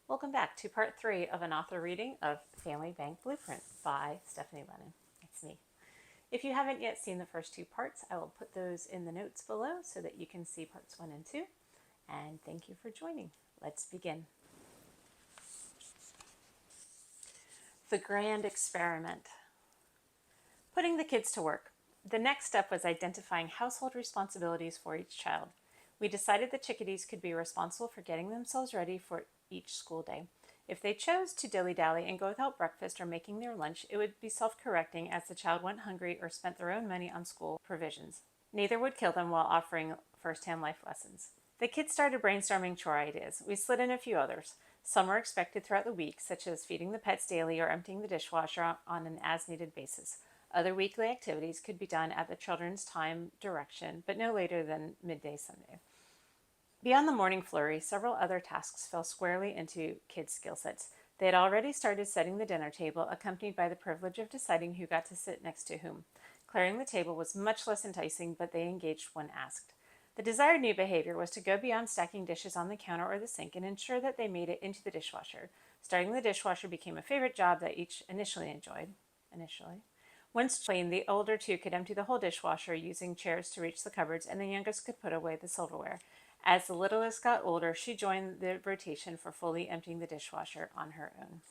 Welcome back to part 3 of an author reading of Family Bank Blueprint by Stephanie Lennon. It's me. If you haven't yet seen the first 2 parts, I will put those in the notes below so that you can see parts 1 and 2. And thank you for joining. Let's begin. The Grand Experiment. Putting the kids to work. The next step was identifying household responsibilities for each child. We decided the chickadees could be responsible for getting themselves ready for each school day. If they chose to dilly-dally and go without breakfast or making their lunch, it would be self-correcting as the child went hungry or spent their own money on school provisions. Neither would kill them while offering first-hand life lessons. The kids started brainstorming chore ideas. We slid in a few others. Some were expected throughout the week, such as feeding the pets daily or emptying the dishwasher on an as-needed basis. Other weekly activities could be done at the children's time direction, but no later than midday Sunday. Beyond the morning flurry, several other tasks fell squarely into kids' skill sets. They had already started setting the dinner table, accompanied by the privilege of deciding who got to sit next to whom. Clearing the table was much less enticing, but they engaged when asked. The desired new behavior was to go beyond stacking dishes on the counter or the sink and ensure that they made it into the dishwasher. Starting the dishwasher became a favorite job that each initially enjoyed. Once clean, the older two could empty the whole dishwasher using chairs to reach the cupboards, and the youngest could put away the silverware. As the littlest got older, she joined the rotation for fully emptying the dishwasher on her own.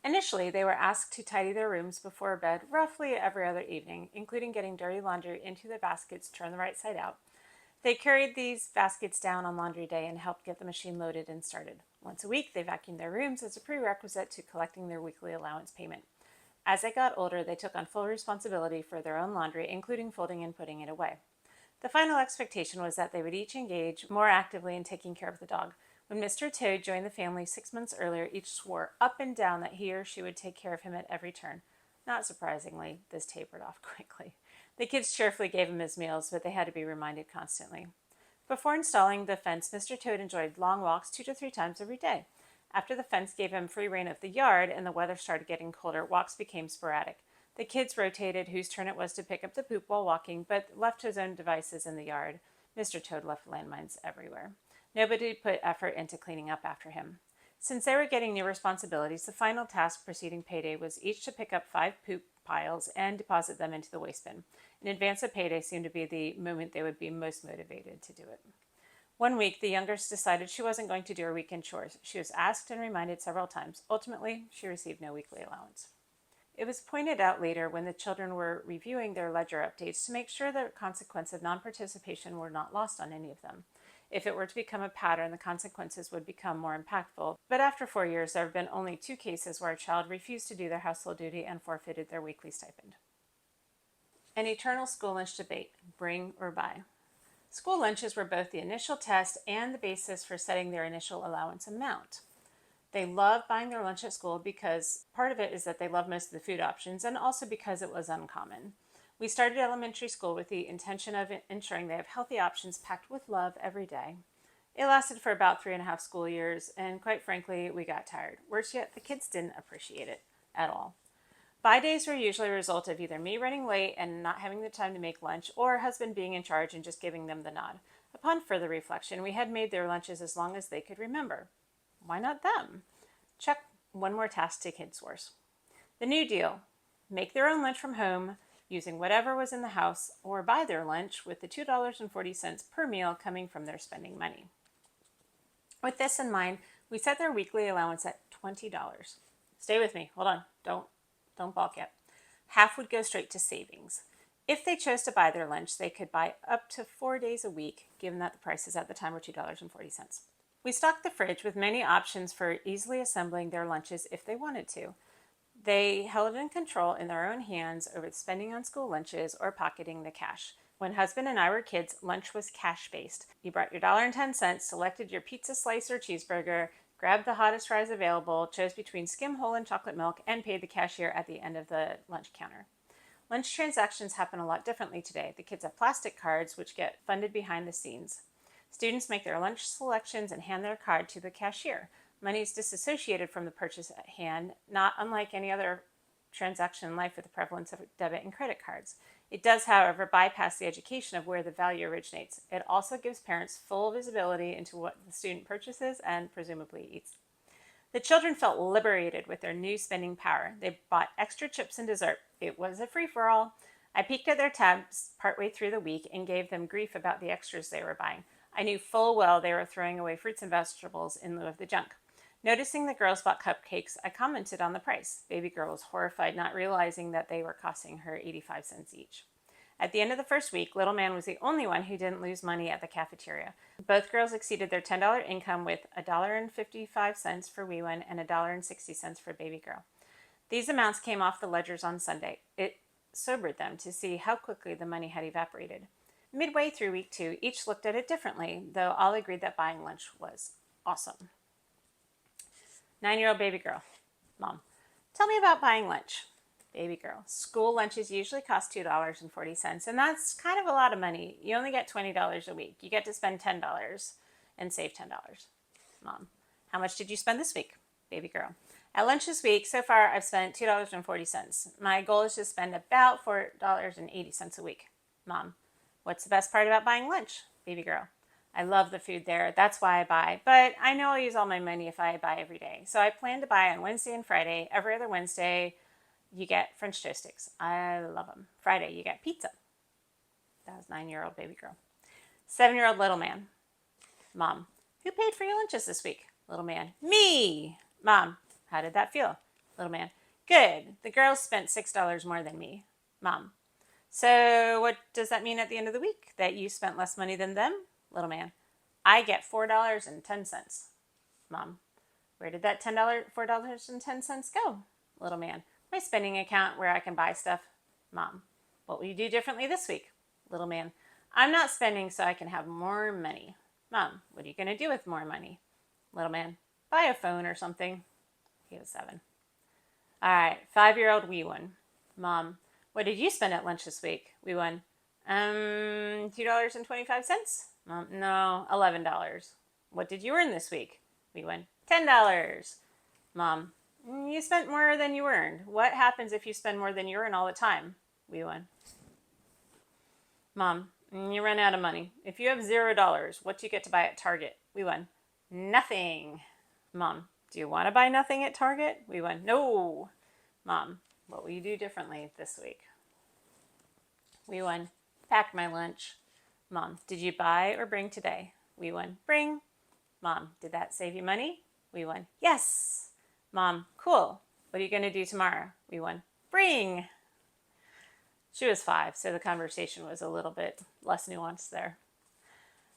Initially, they were asked to tidy their rooms before bed roughly every other evening, including getting dirty laundry into the baskets turned the right side out. They carried these baskets down on laundry day and helped get the machine loaded and started. Once a week, they vacuumed their rooms as a prerequisite to collecting their weekly allowance payment. As they got older, they took on full responsibility for their own laundry, including folding and putting it away. The final expectation was that they would each engage more actively in taking care of the dog. When Mr. Toad joined the family 6 months earlier, each swore up and down that he or she would take care of him at every turn. Not surprisingly, this tapered off quickly. The kids cheerfully gave him his meals, but they had to be reminded constantly. Before installing the fence, Mr. Toad enjoyed long walks 2 to 3 times every day. After the fence gave him free rein of the yard and the weather started getting colder, walks became sporadic. The kids rotated whose turn it was to pick up the poop while walking, but left his own devices in the yard. Mr. Toad left landmines everywhere. Nobody put effort into cleaning up after him. Since they were getting new responsibilities, the final task preceding payday was each to pick up 5 poop piles and deposit them into the waste bin. In advance of payday seemed to be the moment they would be most motivated to do it. One week, the youngest decided she wasn't going to do her weekend chores. She was asked and reminded several times. Ultimately, she received no weekly allowance. It was pointed out later when the children were reviewing their ledger updates to make sure the consequences of non-participation were not lost on any of them. If it were to become a pattern, the consequences would become more impactful. But after 4 years, there have been only 2 cases where a child refused to do their household duty and forfeited their weekly stipend. An eternal school lunch debate, bring or buy. School lunches were both the initial test and the basis for setting their initial allowance amount. They love buying their lunch at school because part of it is that they love most of the food options and also because it was uncommon. We started elementary school with the intention of ensuring they have healthy options packed with love every day. It lasted for about 3.5 school years, and quite frankly, we got tired. Worse yet, the kids didn't appreciate it at all. Buy days were usually a result of either me running late and not having the time to make lunch, or husband being in charge and just giving them the nod. Upon further reflection, we had made their lunches as long as they could remember. Why not them? Check one more task to kids' wars. The new deal: make their own lunch from home using whatever was in the house, or buy their lunch with the $2.40 per meal coming from their spending money. With this in mind, we set their weekly allowance at $20. Stay with me. Hold on. Don't balk yet. Half would go straight to savings. If they chose to buy their lunch, they could buy up to 4 days a week, given that the prices at the time were $2.40. We stocked the fridge with many options for easily assembling their lunches if they wanted to. They held in control in their own hands over spending on school lunches or pocketing the cash. When husband and I were kids, lunch was cash-based. You brought your $1.10, selected your pizza slice or cheeseburger, grabbed the hottest fries available, chose between skim whole and chocolate milk, and paid the cashier at the end of the lunch counter. Lunch transactions happen a lot differently today. The kids have plastic cards, which get funded behind the scenes. Students make their lunch selections and hand their card to the cashier. Money is disassociated from the purchase at hand, not unlike any other transaction in life with the prevalence of debit and credit cards. It does, however, bypass the education of where the value originates. It also gives parents full visibility into what the student purchases and presumably eats. The children felt liberated with their new spending power. They bought extra chips and dessert. It was a free-for-all. I peeked at their tabs partway through the week and gave them grief about the extras they were buying. I knew full well they were throwing away fruits and vegetables in lieu of the junk. Noticing the girls bought cupcakes, I commented on the price. Baby girl was horrified, not realizing that they were costing her 85 cents each. At the end of the first week, little man was the only one who didn't lose money at the cafeteria. Both girls exceeded their $10 income with $1.55 for wee one and $1.60 for baby girl. These amounts came off the ledgers on Sunday. It sobered them to see how quickly the money had evaporated. Midway through week 2, each looked at it differently, though all agreed that buying lunch was awesome. 9-year-old baby girl. Mom, tell me about buying lunch. Baby girl, school lunches usually cost $2.40, and that's kind of a lot of money. You only get $20 a week. You get to spend $10 and save $10. Mom, how much did you spend this week? Baby girl, at lunch this week, so far I've spent $2.40. My goal is to spend about $4.80 a week. Mom, what's the best part about buying lunch? Baby girl, I love the food there. That's why I buy. But I know I'll use all my money if I buy every day. So I plan to buy on Wednesday and Friday. Every other Wednesday, you get French toast sticks. I love them. Friday, you get pizza. That was 9-year-old baby girl. 7-year-old little man. Mom, who paid for your lunches this week? Little man, me. Mom, how did that feel? Little man, good. The girls spent $6 more than me. Mom, so what does that mean at the end of the week? That you spent less money than them? Little man, I get $4.10. Mom, where did that $4.10 go? Little man, my spending account where I can buy stuff. Mom, what will you do differently this week? Little man, I'm not spending so I can have more money. Mom, what are you going to do with more money? Little man, buy a phone or something. He was 7. All right, 5-year-old wee one. Mom, what did you spend at lunch this week? Wee one, $2.25? Mom, no, $11. What did you earn this week? Wee one, $10. Mom, you spent more than you earned. What happens if you spend more than you earn all the time? Wee one. Mom, you run out of money. If you have $0, what do you get to buy at Target? Wee one, nothing. Mom, do you want to buy nothing at Target? Wee one, no. Mom, what will you do differently this week? Wee one, pack my lunch. Mom, did you buy or bring today? Wee one, bring. Mom, did that save you money? Wee one, yes. Mom, cool. What are you going to do tomorrow? Wee one, bring. She was 5, so the conversation was a little bit less nuanced there.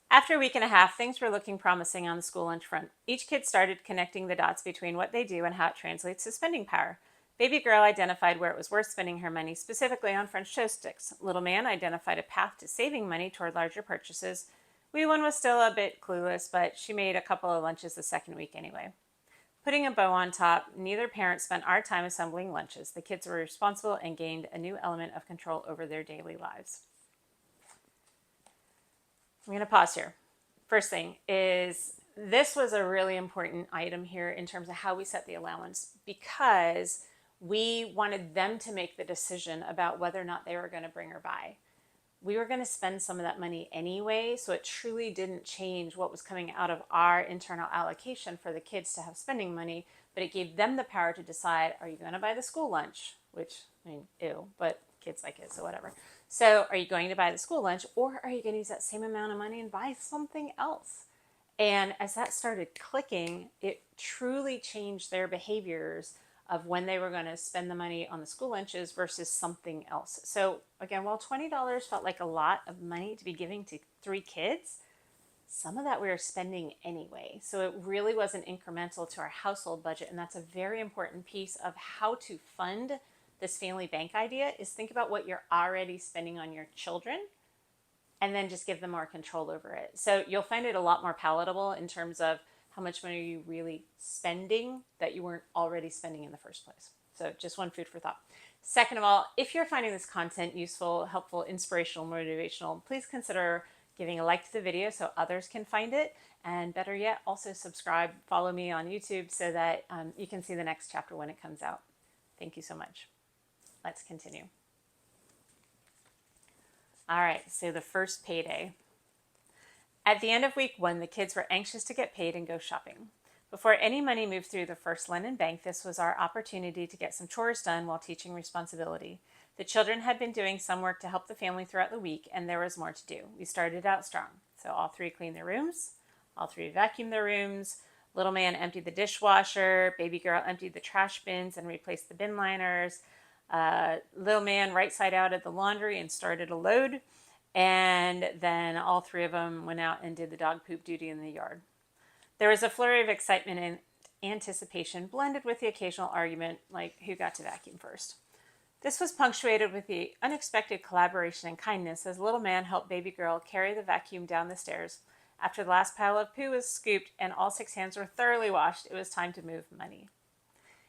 After a week and a half, things were looking promising on the school lunch front. Each kid started connecting the dots between what they do and how it translates to spending power. Baby girl identified where it was worth spending her money, specifically on French toast sticks. Little man identified a path to saving money toward larger purchases. Wee one was still a bit clueless, but she made a couple of lunches the second week anyway. Putting a bow on top, neither parent spent our time assembling lunches. The kids were responsible and gained a new element of control over their daily lives. I'm going to pause here. First thing is, this was a really important item here in terms of how we set the allowance, because we wanted them to make the decision about whether or not they were going to bring or buy. We were going to spend some of that money anyway, so it truly didn't change what was coming out of our internal allocation for the kids to have spending money, but it gave them the power to decide, are you going to buy the school lunch? Which, I mean, ew, but kids like it, so whatever. So are you going to buy the school lunch, or are you going to use that same amount of money and buy something else? And as that started clicking, it truly changed their behaviors of when they were going to spend the money on the school lunches versus something else. So again, while $20 felt like a lot of money to be giving to 3 kids, some of that we were spending anyway. So it really wasn't incremental to our household budget. And that's a very important piece of how to fund this family bank idea, is think about what you're already spending on your children and then just give them more control over it. So you'll find it a lot more palatable in terms of how much money are you really spending that you weren't already spending in the first place. So just one food for thought. Second of all, if you're finding this content useful, helpful, inspirational, motivational, please consider giving a like to the video so others can find it. And better yet, also subscribe, follow me on YouTube so that you can see the next chapter when it comes out. Thank you so much. Let's continue. All right, so the first payday. At the end of week 1, the kids were anxious to get paid and go shopping. Before any money moved through the First Lennon Bank, this was our opportunity to get some chores done while teaching responsibility. The children had been doing some work to help the family throughout the week, and there was more to do. We started out strong. So all 3 cleaned their rooms, all 3 vacuumed their rooms. Little man emptied the dishwasher, baby girl emptied the trash bins and replaced the bin liners. Little man right side out at the laundry and started a load. And then all 3 of them went out and did the dog poop duty in the yard. There was a flurry of excitement and anticipation blended with the occasional argument, like who got to vacuum first. This was punctuated with the unexpected collaboration and kindness as little man helped baby girl carry the vacuum down the stairs. After the last pile of poo was scooped and all 6 hands were thoroughly washed, it was time to move money.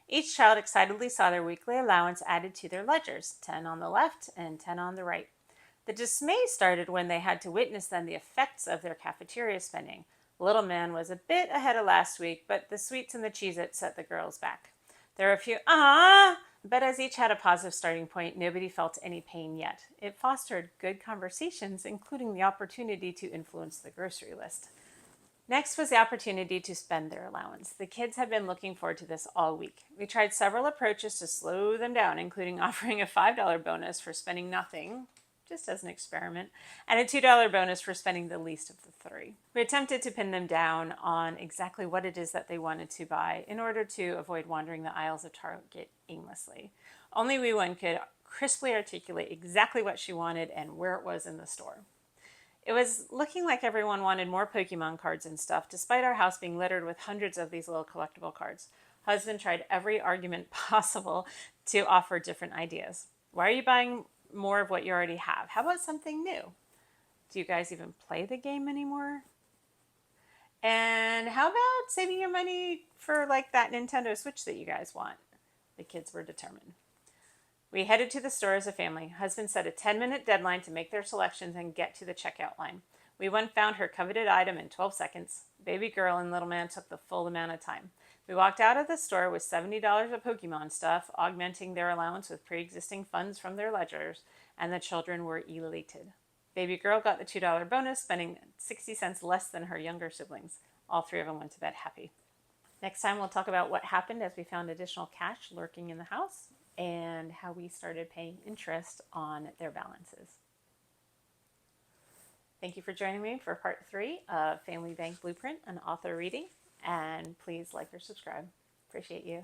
Each child excitedly saw their weekly allowance added to their ledgers, 10 on the left and 10 on the right. The dismay started when they had to witness then the effects of their cafeteria spending. Little man was a bit ahead of last week, but the sweets and the Cheez-Its set the girls back. There were a few but as each had a positive starting point, nobody felt any pain yet. It fostered good conversations, including the opportunity to influence the grocery list. Next was the opportunity to spend their allowance. The kids had been looking forward to this all week. We tried several approaches to slow them down, including offering a $5 bonus for spending nothing, just as an experiment, and a $2 bonus for spending the least of the 3. We attempted to pin them down on exactly what it is that they wanted to buy in order to avoid wandering the aisles of Target aimlessly. Only Wee One could crisply articulate exactly what she wanted and where it was in the store. It was looking like everyone wanted more Pokemon cards and stuff, despite our house being littered with hundreds of these little collectible cards. Husband tried every argument possible to offer different ideas. Why are you buying more of what you already have? How about something new? Do you guys even play the game anymore? And how about saving your money for like that Nintendo Switch that you guys want? The kids were determined. We headed to the store as a family. Husband set a 10-minute deadline to make their selections and get to the checkout line. Wee One found her coveted item in 12 seconds. Baby girl and little man took the full amount of time. We walked out of the store with $70 of Pokemon stuff, augmenting their allowance with pre-existing funds from their ledgers, and the children were elated. Baby girl got the $2 bonus, spending 60 cents less than her younger siblings. All 3 of them went to bed happy. Next time we'll talk about what happened as we found additional cash lurking in the house and how we started paying interest on their balances. Thank you for joining me for part 3 of Family Bank Blueprint, an author reading, and please like or subscribe. Appreciate you.